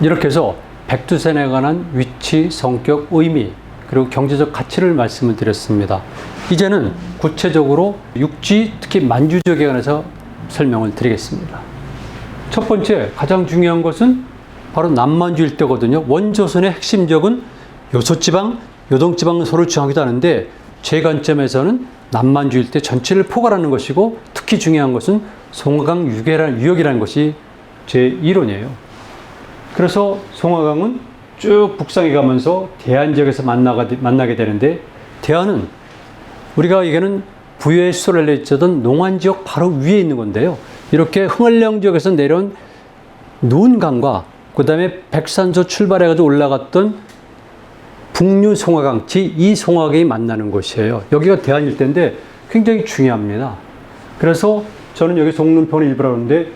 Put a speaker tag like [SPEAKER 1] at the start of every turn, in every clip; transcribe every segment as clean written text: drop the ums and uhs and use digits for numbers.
[SPEAKER 1] 이렇게 해서 백두산에 관한 위치, 성격, 의미, 그리고 경제적 가치를 말씀을 드렸습니다. 이제는 구체적으로 육지, 특히 만주 지역에 관해서 설명을 드리겠습니다. 첫 번째, 가장 중요한 것은 바로 남만주 일대거든요. 원조선의 핵심적은 요소지방, 요동지방은 서로 중요하기도 하는데 제 관점에서는 남만주 일대 전체를 포괄하는 것이고 특히 중요한 것은 송화강 유역이라는 것이 제 이론이에요. 그래서 송화강은 쭉 북상해 가면서 대안 지역에서 만나게 되는데 대안은 우리가 얘기하는 부여의 수소를 알려졌던 농안 지역 바로 위에 있는 건데요. 이렇게 흥얼령 지역에서 내려온 누운강과 그 다음에 백산소 출발해가지고 올라갔던 북류 송화강, 이 송화강이 만나는 곳이에요. 여기가 대안 일대인데 굉장히 중요합니다. 그래서 저는 여기 송릉평을 일부라고 하는데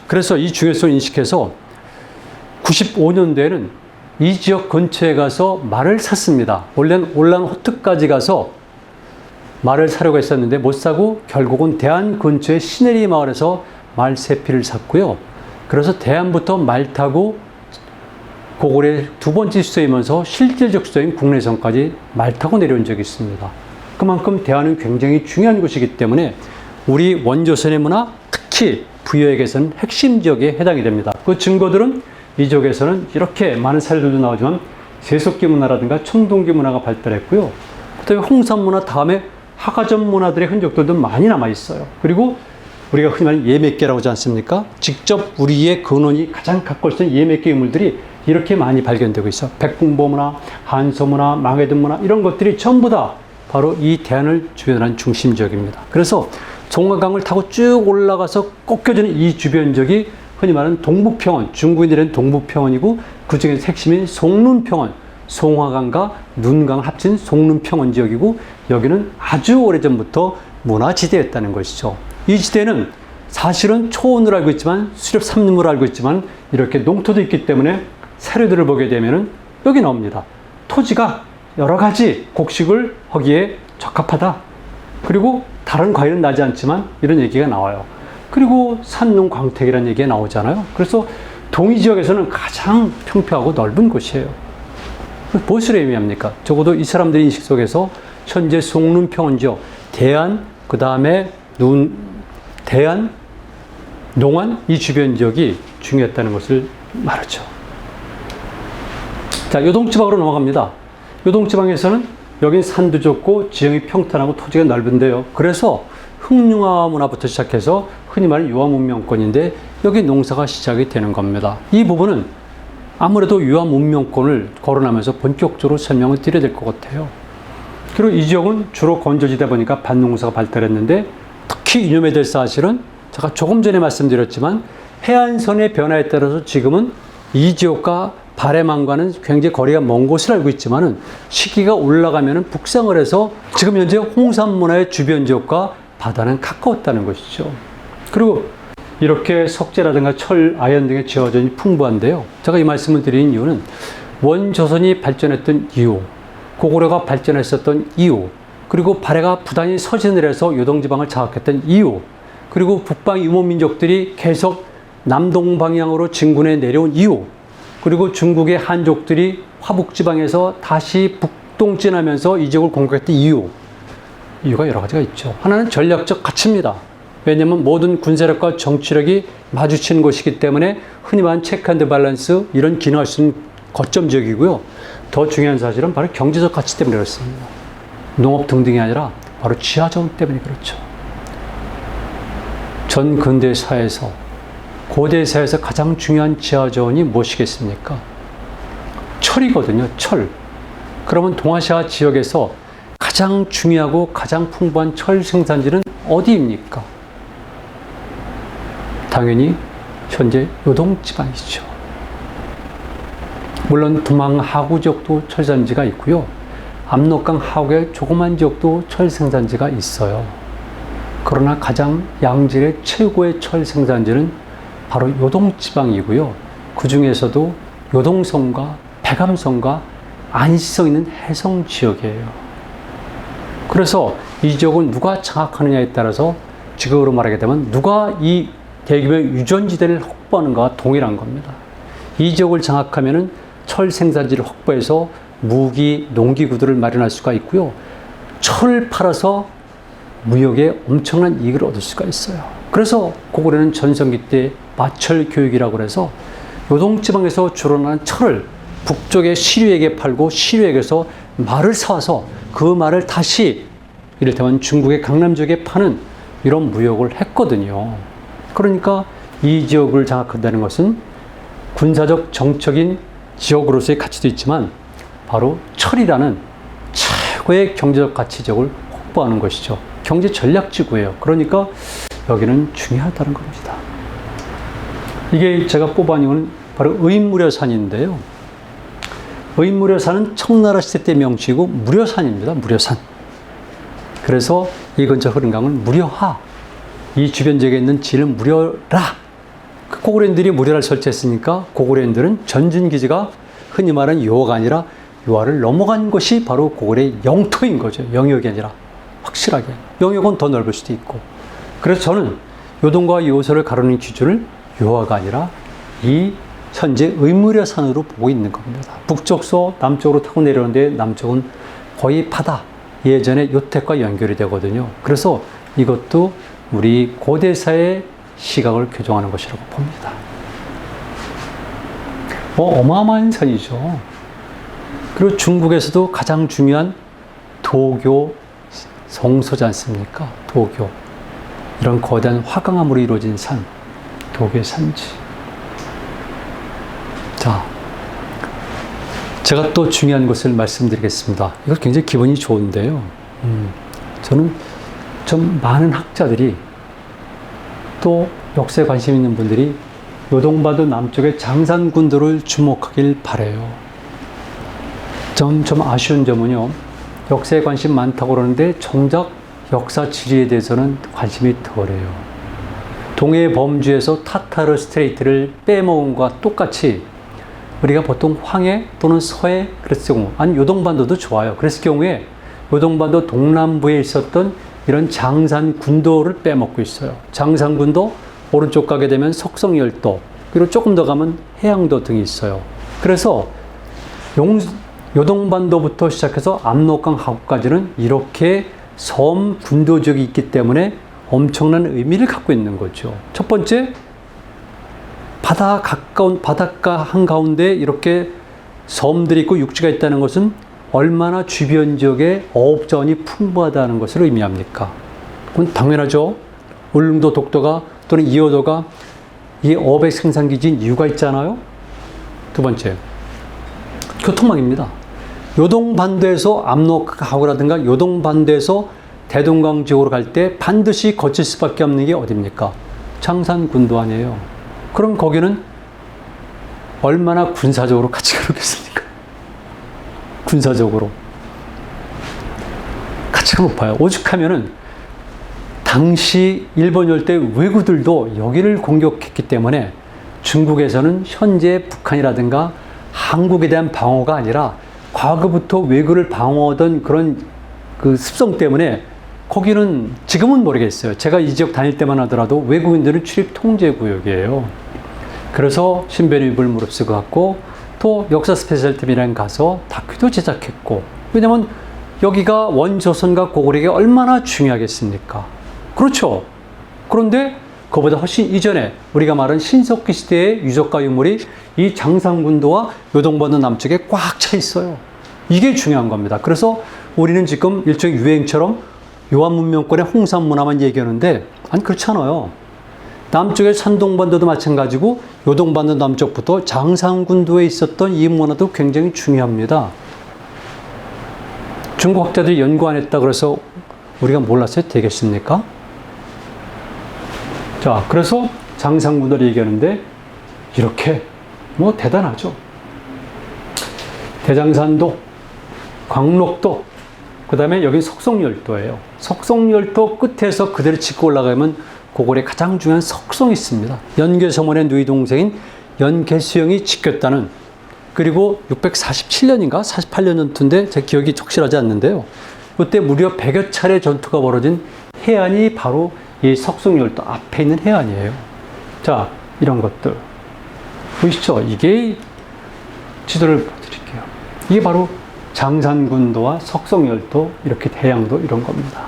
[SPEAKER 1] 그래서 이 중요성을 인식해서 95년도에는 이 지역 근처에 가서 말을 샀습니다. 원래는 올란호트까지 가서 말을 사려고 했었는데 못 사고 결국은 대안 근처의 시내리 마을에서 말 3피를 샀고요. 그래서 대안부터 말 타고 고구려의 두 번째 수도이면서 실질적 수도인 국내선까지 말 타고 내려온 적이 있습니다. 그만큼 대안은 굉장히 중요한 곳이기 때문에 우리 원조선의 문화, 특히 부여에게서는 핵심 지역에 해당이 됩니다. 그 증거들은 이 지역에서는 이렇게 많은 사례들도 나오지만 세속기 문화라든가 청동기 문화가 발달했고요. 그다음에 홍산 문화 다음에 하가전 문화들의 흔적들도 많이 남아 있어요. 그리고 우리가 흔히 말하는 예맥계라고 하지 않습니까? 직접 우리의 근원이 가장 가까운 예맥계 유물들이 이렇게 많이 발견되고 있어. 백궁보 문화, 한서 문화, 망해든 문화 이런 것들이 전부 다 바로 이 대안을 주변한 중심 지역입니다. 그래서 송화강을 타고 쭉 올라가서 꺾여지는 이 주변 지역이 흔히 말하는 동북평원, 중국인들은 동북평원이고 그 중에서 핵심인 송눈평원, 송화강과 눈강을 합친 송눈평원 지역이고 여기는 아주 오래전부터 문화지대였다는 것이죠. 이 지대는 사실은 초원으로 알고 있지만 수렵 삼림으로 알고 있지만 이렇게 농토도 있기 때문에 사료들을 보게 되면 여기 나옵니다. 토지가 여러 가지 곡식을 하기에 적합하다. 그리고 다른 과일은 나지 않지만 이런 얘기가 나와요. 그리고 산농 광택이라는 얘기가 나오잖아요. 그래서 동이 지역에서는 가장 평평하고 넓은 곳이에요. 무엇을 의미합니까? 적어도 이 사람들의 인식 속에서 현재 송눈평원 지역, 대안, 그 다음에 대안, 농안 이 주변 지역이 중요했다는 것을 말하죠. 자, 요동지방으로 넘어갑니다. 요동지방에서는 여긴 산도 좋고 지형이 평탄하고 토지가 넓은데요. 그래서 흑융화 문화부터 시작해서 흔히 말하는 유화문명권인데 여기 농사가 시작이 되는 겁니다. 이 부분은 아무래도 유화문명권을 거론하면서 본격적으로 설명을 드려야 될 것 같아요. 그리고 이 지역은 주로 건조지다 보니까 밭농사가 발달했는데 특히 유념해야 될 사실은 제가 조금 전에 말씀드렸지만 해안선의 변화에 따라서 지금은 이 지역과 바레만과는 굉장히 거리가 먼 곳을 알고 있지만은 시기가 올라가면은 북상을 해서 지금 현재 홍산 문화의 주변 지역과 바다는 가까웠다는 것이죠. 그리고 이렇게 석재라든가 철, 아연 등의 지하자원이 풍부한데요. 제가 이 말씀을 드리는 이유는 원조선이 발전했던 이유, 고구려가 발전했었던 이유, 그리고 발해가 부단히 서진을 해서 요동지방을 장악했던 이유, 그리고 북방 유목민족들이 계속 남동 방향으로 진군해 내려온 이유, 그리고 중국의 한족들이 화북지방에서 다시 북동진하면서 이 지역을 공격했던 이유가 여러 가지가 있죠. 하나는 전략적 가치입니다. 왜냐하면 모든 군사력과 정치력이 마주치는 곳이기 때문에 흔히 말하는 체크 앤드 밸런스 이런 기능할 수 있는 거점 지역이고요. 더 중요한 사실은 바로 경제적 가치 때문에 그렇습니다. 농업 등등이 아니라 바로 지하자원 때문에 그렇죠. 전 근대 사회에서 고대 사회에서 가장 중요한 지하자원이 무엇이겠습니까? 철이거든요. 철. 그러면 동아시아 지역에서 가장 중요하고 가장 풍부한 철 생산지는 어디입니까? 당연히 현재 요동지방이죠. 물론 두망 하구 지역도 철산지가 있고요. 압록강 하구의 조그만 지역도 철 생산지가 있어요. 그러나 가장 양질의 최고의 철 생산지는 바로 요동지방이고요. 그 중에서도 요동성과 백암성과 안시성 있는 해성 지역이에요. 그래서 이 지역을 누가 장악하느냐에 따라서 직역으로 말하게 되면 누가 이 대규모의 유전지대를 확보하는가와 동일한 겁니다. 이 지역을 장악하면은 철 생산지를 확보해서 무기, 농기 구도를 마련할 수가 있고요. 철을 팔아서 무역에 엄청난 이익을 얻을 수가 있어요. 그래서 고구려는 전성기 때 마철 교육이라고 해서 요동지방에서 주로 나는 철을 북쪽의 시류에게 팔고 시류에게서 말을 사와서 그 말을 다시 이를테면 중국의 강남 지역에 파는 이런 무역을 했거든요. 그러니까 이 지역을 장악한다는 것은 군사적 정적인 지역으로서의 가치도 있지만 바로 철이라는 최고의 경제적 가치적을 확보하는 것이죠. 경제 전략지구예요. 그러니까 여기는 중요하다는 겁니다. 이게 제가 뽑아낸 건 바로 의무려산인데요. 의무려산은 청나라 시대 때 명칭이고 무려산입니다. 무려산. 그래서 이 근처 흐른 강은 무려하. 이 주변 지역에 있는 지는 무려라. 그 고구려인들이 무려를 설치했으니까 고구려인들은 전진기지가 흔히 말하는 요하가 아니라 요하를 넘어간 것이 바로 고구려의 영토인 거죠. 영역이 아니라 확실하게. 영역은 더 넓을 수도 있고. 그래서 저는 요동과 요소를 가르는 기준을 요하가 아니라 이 현재 의무려산으로 보고 있는 겁니다. 북쪽서 남쪽으로 타고 내려오는데 남쪽은 거의 바다. 예전에 요택과 연결이 되거든요. 그래서 이것도 우리 고대사의 시각을 교정하는 것이라고 봅니다. 어마어마한 산이죠. 그리고 중국에서도 가장 중요한 도교 성소지 않습니까? 도교. 이런 거대한 화강암으로 이루어진 산, 도교의 산지. 자, 제가 또 중요한 것을 말씀드리겠습니다. 이거 굉장히 기분이 좋은데요. 저는 좀 많은 학자들이 또 역사에 관심 있는 분들이 요동반도 남쪽의 장산군도를 주목하길 바라요. 좀 아쉬운 점은요. 역사에 관심 많다고 그러는데 정작 역사 지리에 대해서는 관심이 덜해요. 동해 범주에서 타타르 스트레이트를 빼먹은 것과 똑같이 우리가 보통 황해 또는 서해 그랬을 경우, 아니 요동반도도 좋아요. 그랬을 경우에 요동반도 동남부에 있었던 이런 장산군도를 빼먹고 있어요. 장산군도 오른쪽 가게 되면 석성열도, 그리고 조금 더 가면 해양도 등이 있어요. 그래서 요동반도부터 시작해서 압록강 하구까지는 이렇게 섬 군도 지역이 있기 때문에 엄청난 의미를 갖고 있는 거죠. 첫 번째, 바닷가 한가운데 이렇게 섬들이 있고 육지가 있다는 것은 얼마나 주변 지역에 어업자원이 풍부하다는 것을 의미합니까? 그건 당연하죠. 울릉도, 독도가 또는 이어도가 이 어백 생산기지인 이유가 있잖아요. 두 번째, 교통망입니다. 요동반도에서 압록하구라든가 요동반도에서 대동강 지역으로 갈 때 반드시 거칠 수밖에 없는 게 어딥니까? 장산군도 아니에요. 그럼 거기는 얼마나 군사적으로 가치가 높겠습니까? 군사적으로 가치가 높아요. 오죽하면은 당시 일본 열대 왜구들도 여기를 공격했기 때문에 중국에서는 현재 북한이라든가 한국에 대한 방어가 아니라 과거부터 왜구를 방어하던 그런 그 습성 때문에 거기는 지금은 모르겠어요. 제가 이 지역 다닐 때만 하더라도 외국인들은 출입 통제 구역이에요. 그래서 신변위입을 무릅쓰고 갔고 또 역사 스페셜팀이랑 가서 다큐도 제작했고, 왜냐면 여기가 원조선과 고구려에게 얼마나 중요하겠습니까? 그렇죠. 그런데 그보다 훨씬 이전에 우리가 말한 신석기 시대의 유적과 유물이 이 장산군도와 요동반도 남쪽에 꽉 차 있어요. 이게 중요한 겁니다. 그래서 우리는 지금 일종의 유행처럼 요한문명권의 홍산문화만 얘기하는데, 아니 그렇잖아요. 남쪽의 산동반도도 마찬가지고 요동반도 남쪽부터 장산군도에 있었던 이 문화도 굉장히 중요합니다. 중국 학자들이 연구 안 했다 그래서 우리가 몰랐어야 되겠습니까? 자, 그래서 장산군도를 얘기하는데 이렇게 뭐 대단하죠. 대장산도, 광록도, 그 다음에 여기 석성열도예요. 석성열도 끝에서 그대로 짚고 올라가면 고구려의 가장 중요한 석성이 있습니다. 연개서문의 누이 동생인 연개수영이 지켰다는, 그리고 647년인가 48년 전투인데 제 기억이 적실하지 않는데요. 이때 무려 100여 차례 전투가 벌어진 해안이 바로 이 석송열도 앞에 있는 해안이에요. 자, 이런 것들 보이시죠? 이게 지도를 보여드릴게요. 이게 바로 장산군도와 석송열도, 이렇게 대양도 이런 겁니다.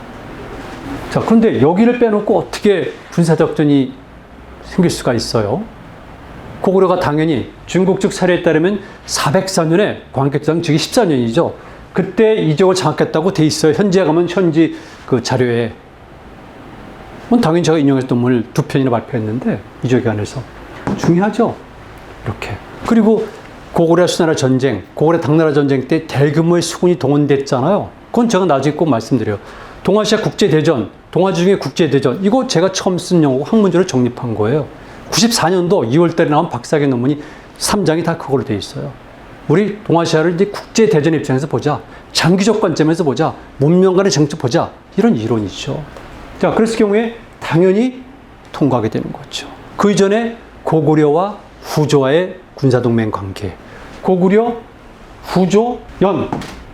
[SPEAKER 1] 자, 그런데 여기를 빼놓고 어떻게 군사작전이 생길 수가 있어요? 고구려가 당연히 중국 측 사례에 따르면 404년에 광개토당 즉위 14년이죠. 그때 이 지역을 장악했다고 돼 있어요. 현지에 가면 현지 그 자료에. 당연히 제가 인용해서 논문을 2편이나 발표했는데 이 지역에 관해서 중요하죠. 이렇게. 그리고 고구려 수나라 전쟁, 고구려 당나라 전쟁 때 대규모의 수군이 동원됐잖아요. 그건 제가 나중에 꼭 말씀드려요. 동아시아 국제대전, 동아지 중에 국제대전, 이거 제가 처음 쓴 영어고 학문적으로 정립한 거예요. 94년도 2월달에 나온 박사학위 논문이 3장이 다 그걸로 돼 있어요. 우리 동아시아를 이제 국제대전 입장에서 보자. 장기적 관점에서 보자. 문명 간의 쟁점 보자. 이런 이론이죠. 자, 그랬을 경우에 당연히 통과하게 되는 거죠. 그 이전에 고구려와 후조와의 군사동맹 관계, 고구려, 후조, 연,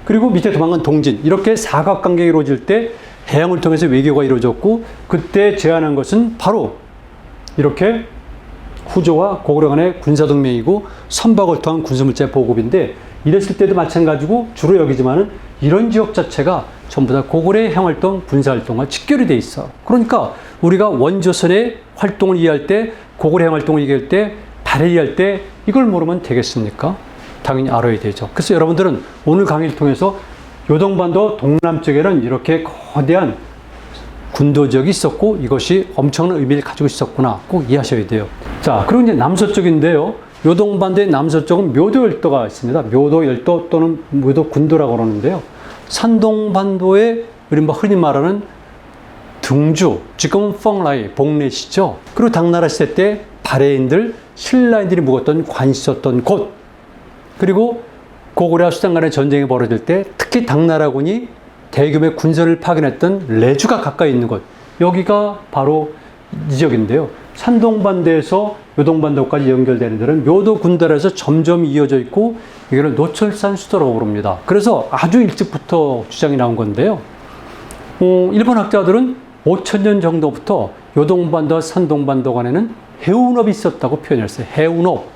[SPEAKER 1] 그리고 밑에 도망간 동진, 이렇게 사각관계가 이루어질 때 해양을 통해서 외교가 이루어졌고, 그때 제안한 것은 바로 이렇게 후조와 고구려 간의 군사동맹이고 선박을 통한 군수물자 보급인데, 이랬을 때도 마찬가지고 주로 여기지만은 이런 지역 자체가 전부 다 고구려의 해양활동, 군사활동과 직결이 돼 있어. 그러니까 우리가 원조선의 활동을 이해할 때, 고구려 해양활동을 이해할 때, 달을 이해할 때 이걸 모르면 되겠습니까? 당연히 알아야 되죠. 그래서 여러분들은 오늘 강의를 통해서 요동반도 동남쪽에는 이렇게 거대한 군도 지역이 있었고 이것이 엄청난 의미를 가지고 있었구나 꼭 이해하셔야 돼요. 자, 그리고 이제 남서쪽인데요. 요동반도의 남서쪽은 묘도열도가 있습니다. 묘도열도 또는 묘도군도라고 그러는데요. 산동반도의 이른바 흔히 말하는 등주, 지금은 펑라이, 복례시죠. 그리고 당나라 시대 때 발해인들, 신라인들이 묵었던 관이 있었던 곳, 그리고 고구려 수장 간의 전쟁이 벌어질 때 특히 당나라군이 대규모의 군선을 파견했던 레주가 가까이 있는 곳, 여기가 바로 이 지역인데요. 산동반도에서 요동반도까지 연결되는 데는 묘도군도에서 점점 이어져 있고 이거를 노철산 수도라고 부릅니다. 그래서 아주 일찍부터 주장이 나온 건데요. 일본 학자들은 5,000년 정도부터 요동반도와 산동반도 간에는 해운업이 있었다고 표현했어요. 해운업.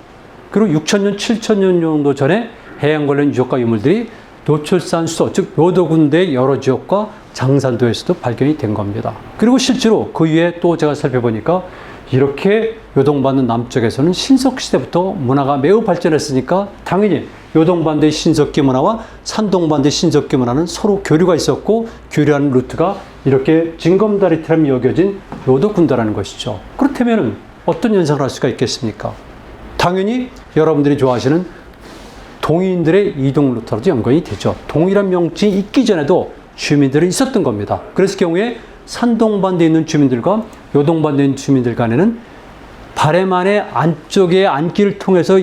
[SPEAKER 1] 그리고 6,000년, 7,000년 정도 전에 해양 관련 유적과 유물들이 노철산 수도, 즉 묘도군대의 여러 지역과 장산도에서도 발견이 된 겁니다. 그리고 실제로 그 위에 또 제가 살펴보니까 이렇게 요동반도 남쪽에서는 신석시대부터 문화가 매우 발전했으니까 당연히 요동반도의 신석기 문화와 산동반도의 신석기 문화는 서로 교류가 있었고, 교류하는 루트가 이렇게 징검다리처럼 여겨진 요도군도라는 것이죠. 그렇다면 어떤 연상을 할 수가 있겠습니까? 당연히 여러분들이 좋아하시는 동인들의 이동 루트로도 연관이 되죠. 동이란 명칭이 있기 전에도 주민들이 있었던 겁니다. 그랬을 경우에 산동반도에 있는 주민들과 요동반도에 있는 주민들 간에는 발해만의 안쪽의 안길을 통해서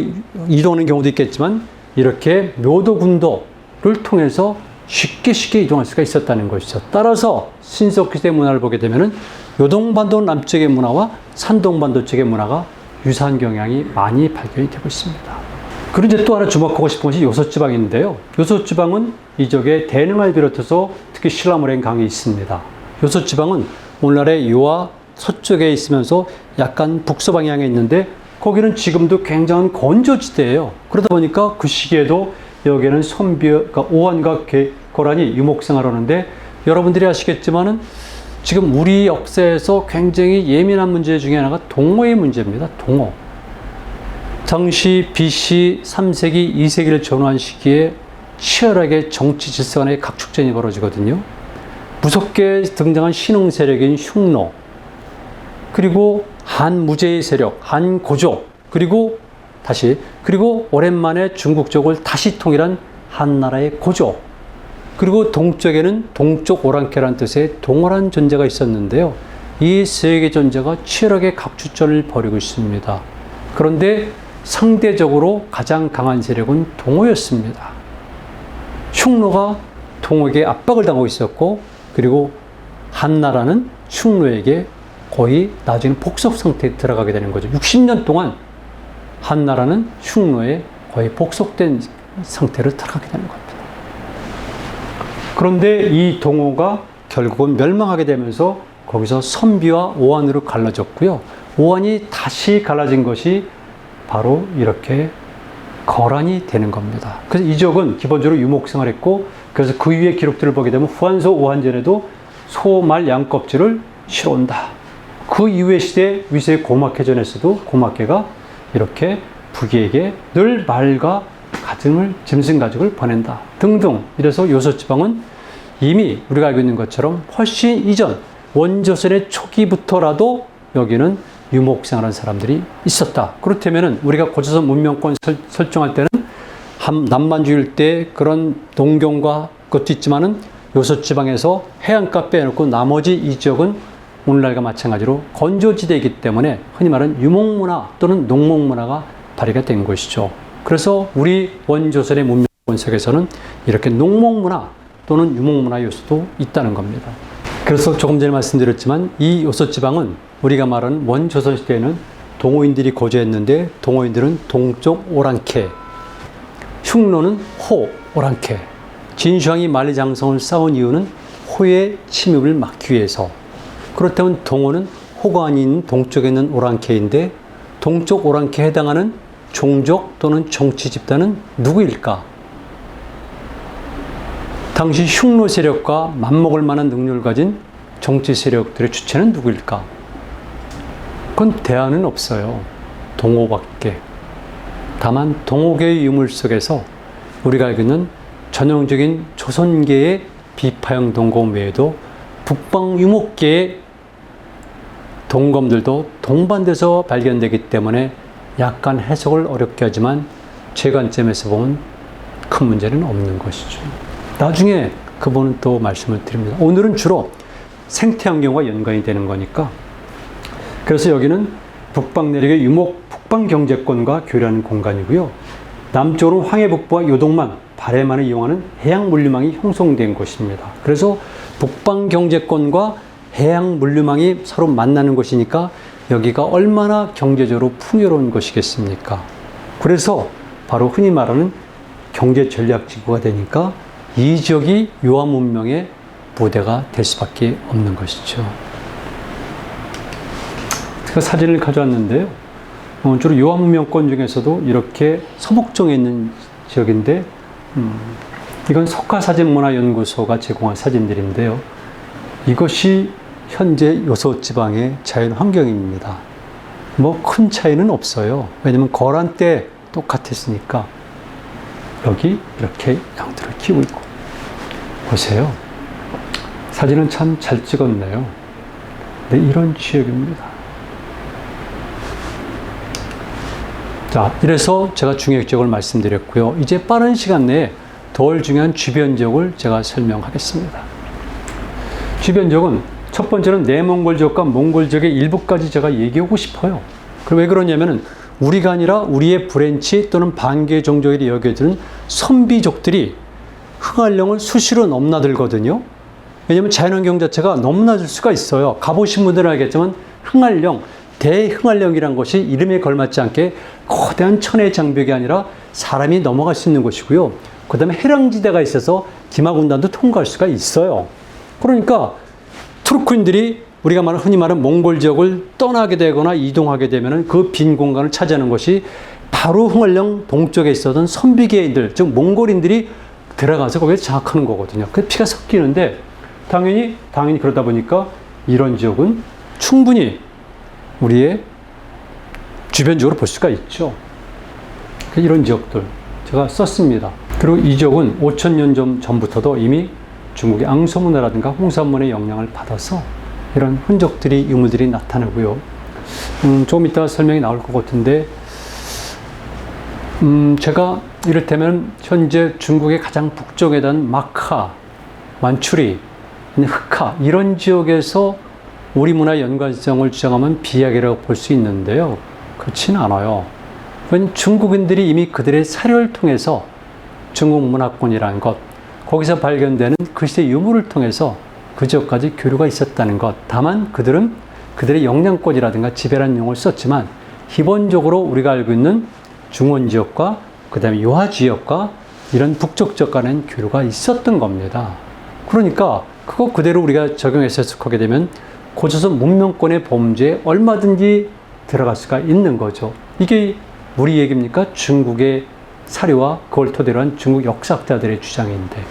[SPEAKER 1] 이동하는 경우도 있겠지만 이렇게 묘도군도를 통해서 쉽게 이동할 수가 있었다는 것이죠. 따라서 신석시대 문화를 보게 되면은 요동반도 남쪽의 문화와 산동반도 쪽의 문화가 유사한 경향이 많이 발견이 되고 있습니다. 그리고 이제 또 하나 주목하고 싶은 것이 요소지방인데요. 요소지방은 이 지역에 대능을 비롯해서 특히 신라모랭 강이 있습니다. 요소지방은 오늘날의 요하 서쪽에 있으면서 약간 북서 방향에 있는데 거기는 지금도 굉장한 건조지대예요. 그러다 보니까 그 시기에도 여기에는 그러니까 오한과 고란이 유목생활하는데 여러분들이 아시겠지만은 지금 우리 역사에서 굉장히 예민한 문제 중에 하나가 동어의 문제입니다. 동어. 당시 BC 3세기, 2세기를 전후한 시기에 치열하게 정치 질서 간의 각축전이 벌어지거든요. 무섭게 등장한 신흥 세력인 흉노, 그리고 한무제의 세력, 한고조, 그리고 오랜만에 중국 쪽을 다시 통일한 한나라의 고조, 그리고 동쪽에는 동쪽 오랑캐라는 뜻의 동호란 존재가 있었는데요. 이 세 개의 존재가 치열하게 각축전을 벌이고 있습니다. 그런데 상대적으로 가장 강한 세력은 동호였습니다. 흉노가 동호에게 압박을 당하고 있었고, 그리고 한나라는 흉노에게 거의 나중에 복속 상태에 들어가게 되는 거죠. 60년 동안 한나라는 흉노에 거의 복속된 상태로 들어가게 되는 겁니다. 그런데 이 동호가 결국은 멸망하게 되면서 거기서 선비와 오한으로 갈라졌고요. 오한이 다시 갈라진 것이 바로 이렇게 거란이 되는 겁니다. 그래서 이 지역은 기본적으로 유목생활했고, 그래서 그 위에 기록들을 보게 되면 후한소 오한전에도 소, 말, 양 껍질을 실어온다. 그 이후의 시대 위세 고막해전에서도 고막해가 이렇게 부귀에게 늘 말과 가증을 짐승 가죽을 보낸다 등등. 이래서 요소지방은 이미 우리가 알고 있는 것처럼 훨씬 이전 원조선의 초기부터라도 여기는 유목생활하는 사람들이 있었다. 그렇다면 우리가 고조선 문명권 설정할 때는 남만주일 때 그런 동경과 것도 있지만은 요소지방에서 해안가 빼놓고 나머지 이 지역은 오늘날과 마찬가지로 건조지대이기 때문에 흔히 말하는 유목문화 또는 농목문화가 발휘가 된 것이죠. 그래서 우리 원조선의 문명권 속에서는 이렇게 농목문화 또는 유목문화 요소도 있다는 겁니다. 그래서 조금 전에 말씀드렸지만 이 요소지방은 우리가 말하는 원조선 시대에는 동호인들이 거주했는데, 동호인들은 동쪽 오랑캐, 흉노는 호 오랑캐, 진슈황이 만리장성을 쌓은 이유는 호의 침입을 막기 위해서. 그렇다면 동호는 호가 아닌 동쪽에 있는 오랑캐인데, 동쪽 오랑캐에 해당하는 종족 또는 정치 집단은 누구일까? 당시 흉노 세력과 맞먹을 만한 능력을 가진 정치 세력들의 주체는 누구일까? 그건 대안은 없어요. 동호밖에. 다만 동호계의 유물 속에서 우리가 알고 있는 전형적인 조선계의 비파형 동검 외에도 북방 유목계의 동검들도 동반돼서 발견되기 때문에 약간 해석을 어렵게 하지만 제 관점에서 보면 큰 문제는 없는 것이죠. 나중에 그 부분은 또 말씀을 드립니다. 오늘은 주로 생태환경과 연관이 되는 거니까. 그래서 여기는 북방 내륙의 유목 북방경제권과 교류하는 공간이고요. 남쪽으로는 황해북부와 요동만, 발해만을 이용하는 해양물류망이 형성된 곳입니다. 그래서 북방경제권과 해양물류망이 서로 만나는 곳이니까 여기가 얼마나 경제적으로 풍요로운 것이겠습니까? 그래서 바로 흔히 말하는 경제전략지구가 되니까 이 지역이 유화문명의 부대가 될 수밖에 없는 것이죠. 제가 사진을 가져왔는데요. 주로 유화문명권 중에서도 이렇게 서북쪽에 있는 지역인데, 이건 석가사진문화연구소가 제공한 사진들인데요. 이것이 현재 요소지방의 자연환경입니다. 뭐 큰 차이는 없어요. 왜냐면 거란 때 똑같았으니까. 여기 이렇게 양들을 키우고 있고. 보세요. 사진은 참 잘 찍었네요. 네, 이런 지역입니다. 자, 이래서 제가 중요 지역을 말씀드렸고요. 이제 빠른 시간 내에 덜 중요한 주변 지역을 제가 설명하겠습니다. 주변 지역은 첫 번째는 내몽골 지역과 몽골 지역의 일부까지 제가 얘기하고 싶어요. 왜 그러냐면은 우리가 아니라 우리의 브랜치 또는 반개 종족이 여겨지는 선비족들이 흥할령을 수시로 넘나들거든요. 왜냐하면 자연환경 자체가 넘나들 수가 있어요. 가보신 분들은 알겠지만 흥할령, 대흥할령이란 것이 이름에 걸맞지 않게 거대한 천의 장벽이 아니라 사람이 넘어갈 수 있는 곳이고요. 그 다음에 해랑지대가 있어서 기마군단도 통과할 수가 있어요. 그러니까 투르크인들이 우리가 흔히 말하는 몽골 지역을 떠나게 되거나 이동하게 되면 그 빈 공간을 차지하는 것이 바로 흥할령 동쪽에 있었던 선비계인들, 즉 몽골인들이 들어가서 거기서 장악하는 거거든요. 그 피가 섞이는데 당연히 그러다 보니까 이런 지역은 충분히 우리의 주변적으로 볼 수가 있죠. 이런 지역들 제가 썼습니다. 그리고 이 지역은 5,000년 전부터도 이미 중국의 앙소문화라든가 홍산문의 영향을 받아서 이런 흔적들이, 유물들이 나타나고요. 조금 이따 설명이 나올 것 같은데, 제가 이를테면 현재 중국의 가장 북쪽에 단 마카, 만추리, 흑하 이런 지역에서 우리 문화의 연관성을 주장하면 비약이라고 볼 수 있는데요. 그렇지는 않아요. 왜냐하면 중국인들이 이미 그들의 사료를 통해서 중국 문화권이라는 것, 거기서 발견되는 그 시대 유물을 통해서 그 지역까지 교류가 있었다는 것. 다만 그들은 그들의 영향권이라든가 지배라는 용어를 썼지만 기본적으로 우리가 알고 있는 중원 지역과 그 다음에 유화 지역과 이런 북쪽 지역 간에는 교류가 있었던 겁니다. 그러니까 그거 그대로 우리가 적용해서 해석하게 되면 고조선 문명권의 범죄에 얼마든지 들어갈 수가 있는 거죠. 이게 우리 얘기입니까? 중국의 사료와 그걸 토대로 한 중국 역사학자들의 주장인데.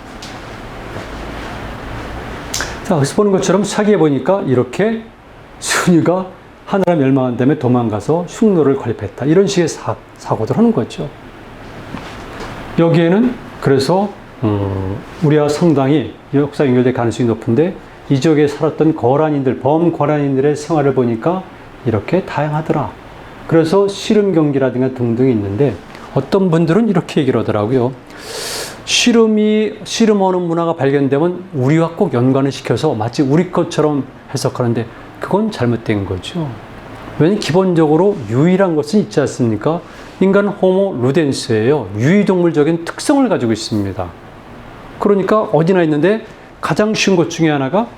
[SPEAKER 1] 자, 여기서 보는 것처럼 사기에 보니까 이렇게 순위가 하나라 멸망한 다음에 도망가서 흉노를 관리했다. 이런 식의 사고들 하는 거죠. 여기에는 그래서 우리와 상당히 역사 연결될 가능성이 높은데 이 지역에 살았던 거란인들, 범거란인들의 생활을 보니까 이렇게 다양하더라. 그래서 씨름 경기라든가 등등이 있는데 어떤 분들은 이렇게 얘기를 하더라고요. 씨름하는 문화가 발견되면 우리와 꼭 연관을 시켜서 마치 우리 것처럼 해석하는데 그건 잘못된 거죠. 왜냐하면 기본적으로 유일한 것은 있지 않습니까? 인간은 호모 루덴스예요. 유기동물적인 특성을 가지고 있습니다. 그러니까 어디나 있는데 가장 쉬운 것 중에 하나가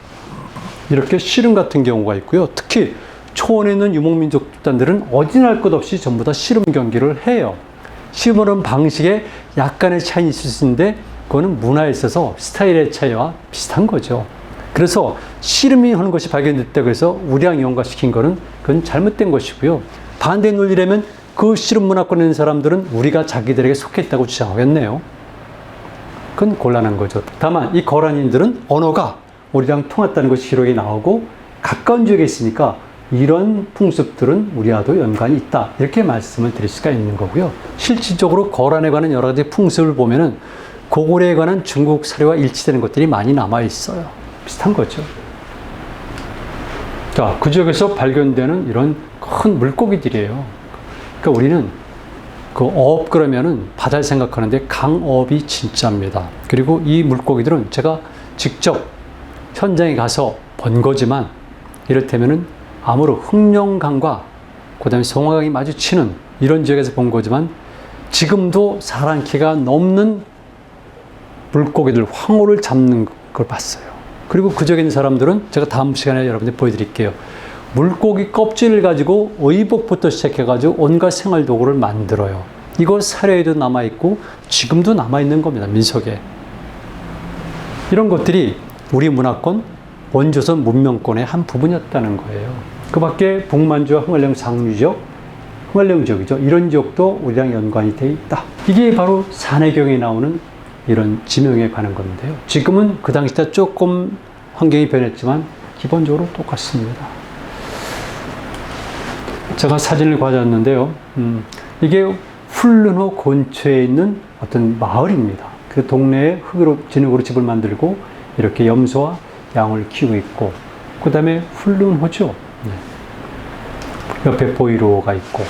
[SPEAKER 1] 이렇게 씨름 같은 경우가 있고요. 특히 초원에 있는 유목민족 집단들은 어디나 할 것 없이 전부 다 씨름 경기를 해요. 씨름하는 방식에 약간의 차이는 있을 수 있는데 그거는 문화에 있어서 스타일의 차이와 비슷한 거죠. 그래서 씨름이 하는 것이 발견됐다고 해서 우리랑 연관시킨 거는 그건 잘못된 것이고요. 반대 논리라면 그 씨름 문화권에 있는 사람들은 우리가 자기들에게 속했다고 주장하겠네요. 그건 곤란한 거죠. 다만 이 거란인들은 언어가 우리랑 통했다는 것이 기록에 나오고 가까운 지역에 있으니까 이런 풍습들은 우리와도 연관이 있다. 이렇게 말씀을 드릴 수가 있는 거고요. 실질적으로 거란에 관한 여러 가지 풍습을 보면은 고구려에 관한 중국 사료와 일치되는 것들이 많이 남아 있어요. 비슷한 거죠. 자, 그 지역에서 발견되는 이런 큰 물고기들이에요. 그러니까 우리는 그 어업 그러면은 바다를 생각하는데 강어업이 진짜입니다. 그리고 이 물고기들은 제가 직접 현장에 가서 본 거지만 이를테면은 아무로 흑룡강과 그 다음에 송화강이 마주치는 이런 지역에서 본 거지만 지금도 4란 키가 넘는 물고기들, 황호를 잡는 걸 봤어요. 그리고 그 지역에 있는 사람들은 제가 다음 시간에 여러분들 보여드릴게요. 물고기 껍질을 가지고 의복부터 시작해가지고 온갖 생활 도구를 만들어요. 이거 사료에도 남아있고 지금도 남아있는 겁니다. 민속에. 이런 것들이 우리 문화권, 원조선 문명권의 한 부분이었다는 거예요. 그 밖에 북만주와 흥월령 상류 지역이죠. 이런 지역도 우리랑 연관이 돼 있다. 이게 바로 산해경에 나오는 이런 지명에 관한 건데요. 지금은 그 당시 때 조금 환경이 변했지만 기본적으로 똑같습니다. 제가 사진을 가져왔는데요. 이게 훌른호 근처에 있는 어떤 마을입니다. 그 동네에 진흙으로 집을 만들고 이렇게 염소와 양을 키우고 있고, 그 다음에 훌른호죠. 옆에 보이로호가 있고,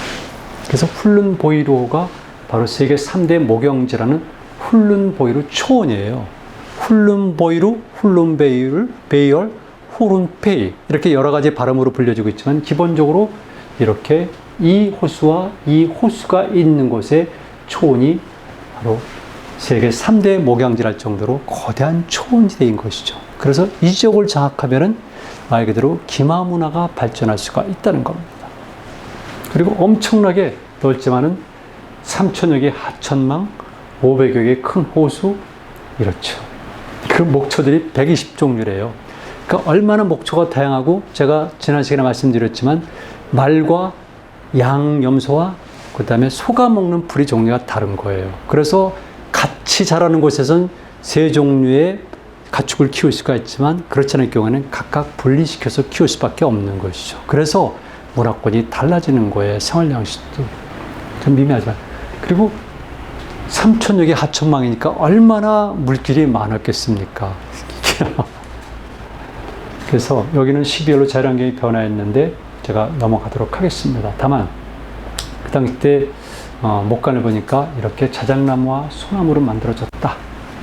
[SPEAKER 1] 그래서 훌른보이로호가 바로 세계 3대 목영지라는 훌른보이로 초원이에요. 훌른보이루, 훌른베이얼, 후룬페이 이렇게 여러 가지 발음으로 불려지고 있지만 기본적으로 이렇게 이 호수와 이 호수가 있는 곳에 초원이 바로 세계 3대 목양지랄 정도로 거대한 초원지대인 것이죠. 그래서 이 지역을 장악하면은 말 그대로 기마 문화가 발전할 수가 있다는 겁니다. 그리고 엄청나게 넓지만은 3,000여 개 하천망, 500여 개의 큰 호수, 이렇죠. 그 목초들이 120종류래요. 그러니까 얼마나 목초가 다양하고 제가 지난 시간에 말씀드렸지만 말과 양, 염소와 그 다음에 소가 먹는 풀이 종류가 다른 거예요. 그래서 같이 자라는 곳에선 세 종류의 가축을 키울 수가 있지만 그렇지 않을 경우에는 각각 분리시켜서 키울 수밖에 없는 것이죠. 그래서 문화권이 달라지는 거예요. 생활 양식도 좀 미미하지만. 그리고 3,000여 개 하천망이니까 얼마나 물길이 많았겠습니까? 그래서 여기는 12월로 자연환경이 변화했는데 제가 넘어가도록 하겠습니다. 다만 그 당시 때 목간을 보니까 이렇게 자작나무와 소나무로 만들어졌다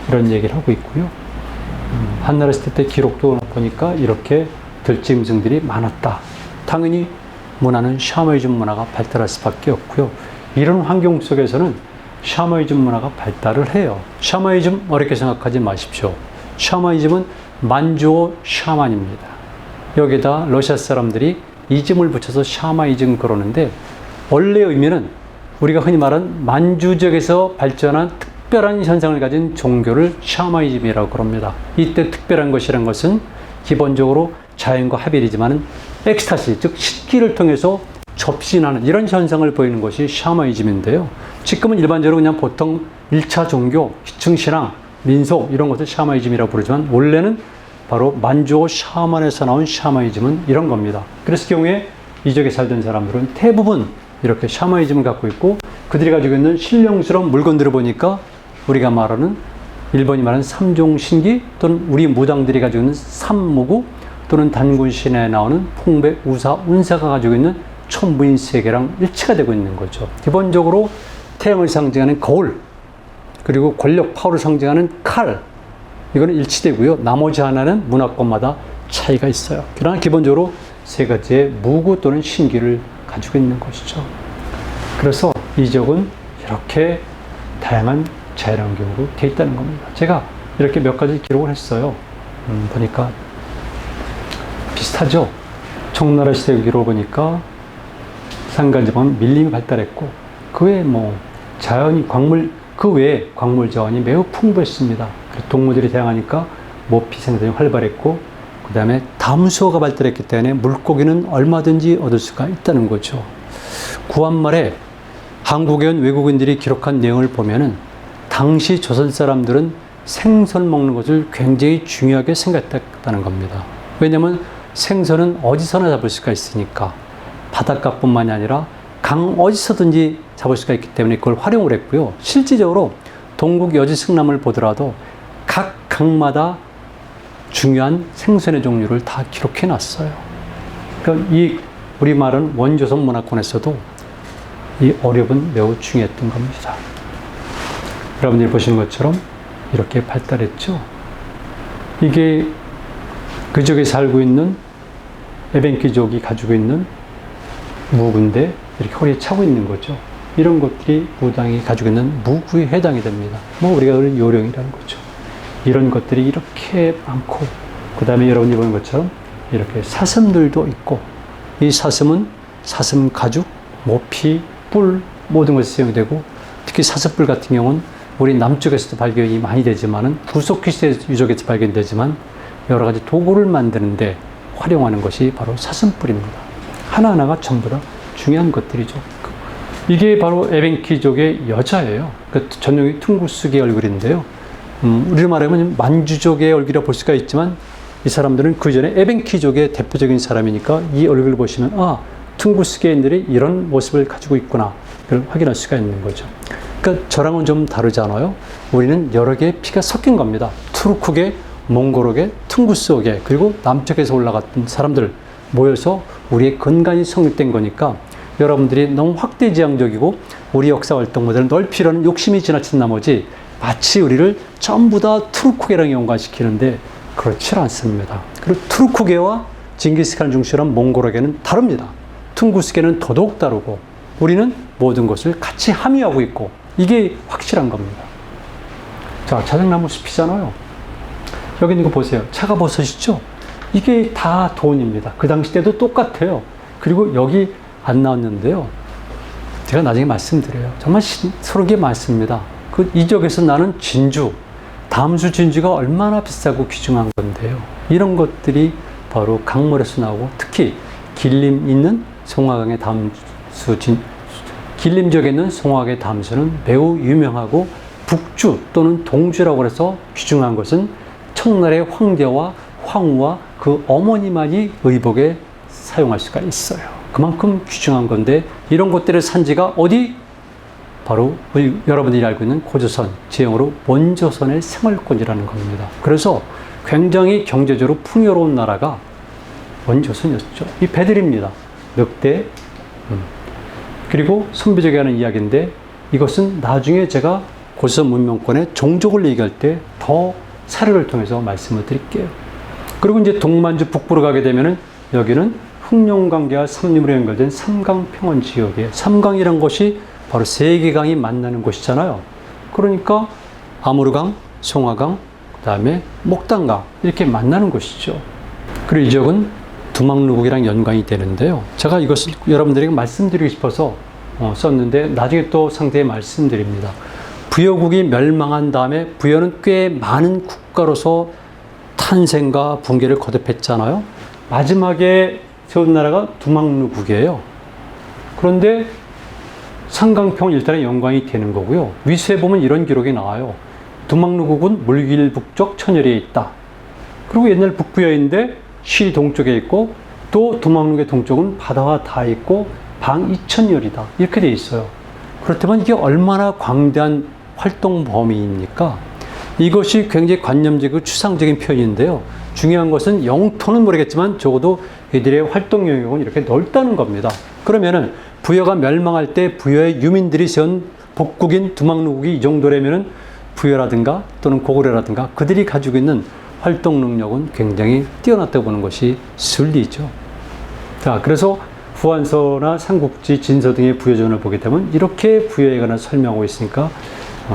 [SPEAKER 1] 이런 얘기를 하고 있고요. 한나라 시대 때 기록도 보니까 이렇게 들짐승들이 많았다. 당연히 문화는 샤머니즘 문화가 발달할 수밖에 없고요. 이런 환경 속에서는 샤머니즘 문화가 발달을 해요. 샤머니즘 어렵게 생각하지 마십시오. 샤머니즘은 만주어 샤만입니다. 여기다 러시아 사람들이 이즘을 붙여서 샤마이즘 그러는데 원래 의미는 우리가 흔히 말하는 만주 지역에서 발전한 특별한 현상을 가진 종교를 샤머니즘이라고 그럽니다. 이때 특별한 것이란 것은 기본적으로 자연과 합일이지만 엑스타시, 즉 식기를 통해서 접신하는 이런 현상을 보이는 것이 샤머니즘인데요. 지금은 일반적으로 그냥 보통 1차 종교, 기층신앙, 민속 이런 것을 샤머니즘이라고 부르지만 원래는 바로 만주어 샤먼에서 나온 샤머니즘은 이런 겁니다. 그래서 경우에 이 지역에 살던 사람들은 대부분 이렇게 샤머니즘을 갖고 있고 그들이 가지고 있는 신령스러운 물건들을 보니까 우리가 말하는 일본이 말하는 삼종신기 또는 우리 무당들이 가지고 있는 삼무구 또는 단군신에 나오는 풍배, 우사, 운사가 가지고 있는 천부인 세계랑 일치가 되고 있는 거죠. 기본적으로 태양을 상징하는 거울 그리고 권력, 파워를 상징하는 칼 이거는 일치되고요. 나머지 하나는 문화권마다 차이가 있어요. 그러나 기본적으로 세 가지의 무구 또는 신기를 가지고 있는 것이죠. 그래서 이 지역은 이렇게 다양한 자연환경으로 되어 있다는 겁니다. 제가 이렇게 몇 가지 기록을 했어요. 보니까 비슷하죠? 청나라 시대 기록을 보니까 산간지방은 밀림이 발달했고 그 외에 자연이 그 외에 광물 자원이 매우 풍부했습니다. 동물들이 다양하니까 모피 생산이 활발했고 그 다음에 담수어가 발달했기 때문에 물고기는 얼마든지 얻을 수가 있다는 거죠. 구한말에 한국에 온 외국인들이 기록한 내용을 보면은 당시 조선 사람들은 생선 먹는 것을 굉장히 중요하게 생각했다는 겁니다. 왜냐하면 생선은 어디서나 잡을 수가 있으니까 바닷가뿐만이 아니라 강 어디서든지 잡을 수가 있기 때문에 그걸 활용을 했고요. 실질적으로 동국 여지 승람을 보더라도 각 강마다 중요한 생선의 종류를 다 기록해 놨어요. 그러니까 이 우리말은 원조선 문화권에서도 이 어렵은 매우 중요했던 겁니다. 여러분들이 보시는 것처럼 이렇게 발달했죠. 이게 그 지역에 살고 있는 에벤키족이 가지고 있는 무구인데 이렇게 허리에 차고 있는 거죠. 이런 것들이 무당이 가지고 있는 무구에 해당이 됩니다. 우리가 그런 요령이라는 거죠. 이런 것들이 이렇게 많고 그 다음에 여러분이 보는 것처럼 이렇게 사슴들도 있고 이 사슴은 사슴 가죽, 모피, 뿔 모든 것이 사용되고 특히 사슴뿔 같은 경우는 우리 남쪽에서도 발견이 많이 되지만은 구석기시대 유적에서 발견되지만 여러 가지 도구를 만드는데 활용하는 것이 바로 사슴뿔입니다. 하나하나가 전부 다 중요한 것들이죠. 이게 바로 에벤키족의 여자예요. 그러니까 전형이 퉁구스기의 얼굴인데요. 우리로 말하면 만주족의 얼굴이라 볼 수가 있지만 이 사람들은 그 전에 에벤키족의 대표적인 사람이니까 이 얼굴을 보시면 퉁구스기인들이 이런 모습을 가지고 있구나 를 확인할 수가 있는 거죠. 그러니까 저랑은 좀 다르잖아요. 우리는 여러 개의 피가 섞인 겁니다. 투르크계, 몽골계, 퉁구스계 그리고 남쪽에서 올라갔던 사람들 모여서 우리의 근간이 성립된 거니까 여러분들이 너무 확대지향적이고 우리 역사 활동 모델을 넓히려는 욕심이 지나친 나머지 마치 우리를 전부 다 투르크계랑 연관시키는데 그렇지 않습니다. 그리고 투르크계와 징기스칸 중심으로 몽골계는 다릅니다. 퉁구스계는 더더욱 다르고 우리는 모든 것을 같이 함유하고 있고 이게 확실한 겁니다. 자, 자작나무 숲이잖아요. 여기 있는 거 보세요. 차가버섯이죠? 이게 다 돈입니다. 그 당시 때도 똑같아요. 그리고 여기 안 나왔는데요. 제가 나중에 말씀드려요. 정말 서로 게 많습니다. 이 지역에서 나는 진주, 담수 진주가 얼마나 비싸고 귀중한 건데요. 이런 것들이 바로 강물에서 나오고 특히 길림 있는 송화강의 길림 지역에 있는 송화강의 담수는 매우 유명하고 북주 또는 동주라고 해서 귀중한 것은 청나라의 황제와 황후와 그 어머니만이 의복에 사용할 수가 있어요. 그만큼 귀중한 건데 이런 것들의 산지가 어디? 바로 여러분들이 알고 있는 고조선, 지형으로 원조선의 생활권이라는 겁니다. 그래서 굉장히 경제적으로 풍요로운 나라가 원조선이었죠. 이 배들입니다. 늑대, 그리고 선비족이 하는 이야기인데 이것은 나중에 제가 고조선 문명권의 종족을 얘기할 때 더 사료를 통해서 말씀을 드릴게요. 그리고 이제 동만주 북부로 가게 되면은 여기는 흑룡강계와 삼림으로 연결된 삼강평원 지역이에요. 삼강이란 것이 바로 세 개 강이 만나는 곳이잖아요. 그러니까 아무르강, 송화강, 그 다음에 목단강 이렇게 만나는 곳이죠. 그리고 이 지역은 두막루국이랑 연관이 되는데요. 제가 이것을 여러분들에게 말씀드리고 싶어서 썼는데 나중에 또 상세히 말씀드립니다. 부여국이 멸망한 다음에 부여는 꽤 많은 국가로서 탄생과 붕괴를 거듭했잖아요. 마지막에 세운 나라가 두막루국이에요. 그런데 상강평은 일단은 영광이 되는 거고요. 위수에 보면 이런 기록이 나와요. 두막루국은 물길 북쪽 천여리에 있다. 그리고 옛날 북부여인데 시 동쪽에 있고 또 두막루의 동쪽은 바다와 다 있고 방 2000여리다. 이렇게 돼 있어요. 그렇다면 이게 얼마나 광대한 활동 범위입니까? 이것이 굉장히 관념적이고 추상적인 표현인데요. 중요한 것은 영토는 모르겠지만 적어도 이들의 활동 영역은 이렇게 넓다는 겁니다. 그러면은 부여가 멸망할 때 부여의 유민들이 세운 복국인 두막루국이 이 정도라면은 부여라든가 또는 고구려라든가 그들이 가지고 있는 활동 능력은 굉장히 뛰어났다고 보는 것이 순리죠. 자, 그래서 후한서나 삼국지, 진서 등의 부여전을 보게 되면 이렇게 부여에 관한 설명하고 있으니까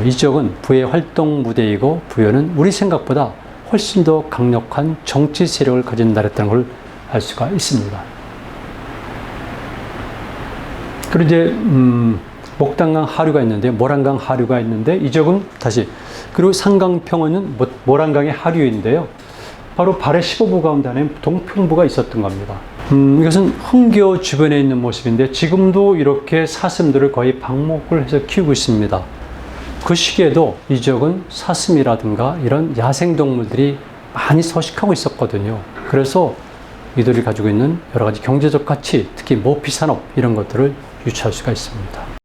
[SPEAKER 1] 이 지역은 부여의 활동 무대이고 부여는 우리 생각보다 훨씬 더 강력한 정치 세력을 가진 나라였다는 걸 알 수가 있습니다. 그리고 이제 목단강 하류가 있는데 모란강 하류가 있는데 이 지역은 다시 그리고 상강평원은 모란강의 하류인데요. 바로 발해 15부 가운데 안에 동평부가 있었던 겁니다. 이것은 흥교 주변에 있는 모습인데 지금도 이렇게 사슴들을 거의 방목을 해서 키우고 있습니다. 그 시기에도 이 지역은 사슴이라든가 이런 야생동물들이 많이 서식하고 있었거든요. 그래서 이들이 가지고 있는 여러 가지 경제적 가치, 특히 모피산업 이런 것들을 유추할 수가 있습니다.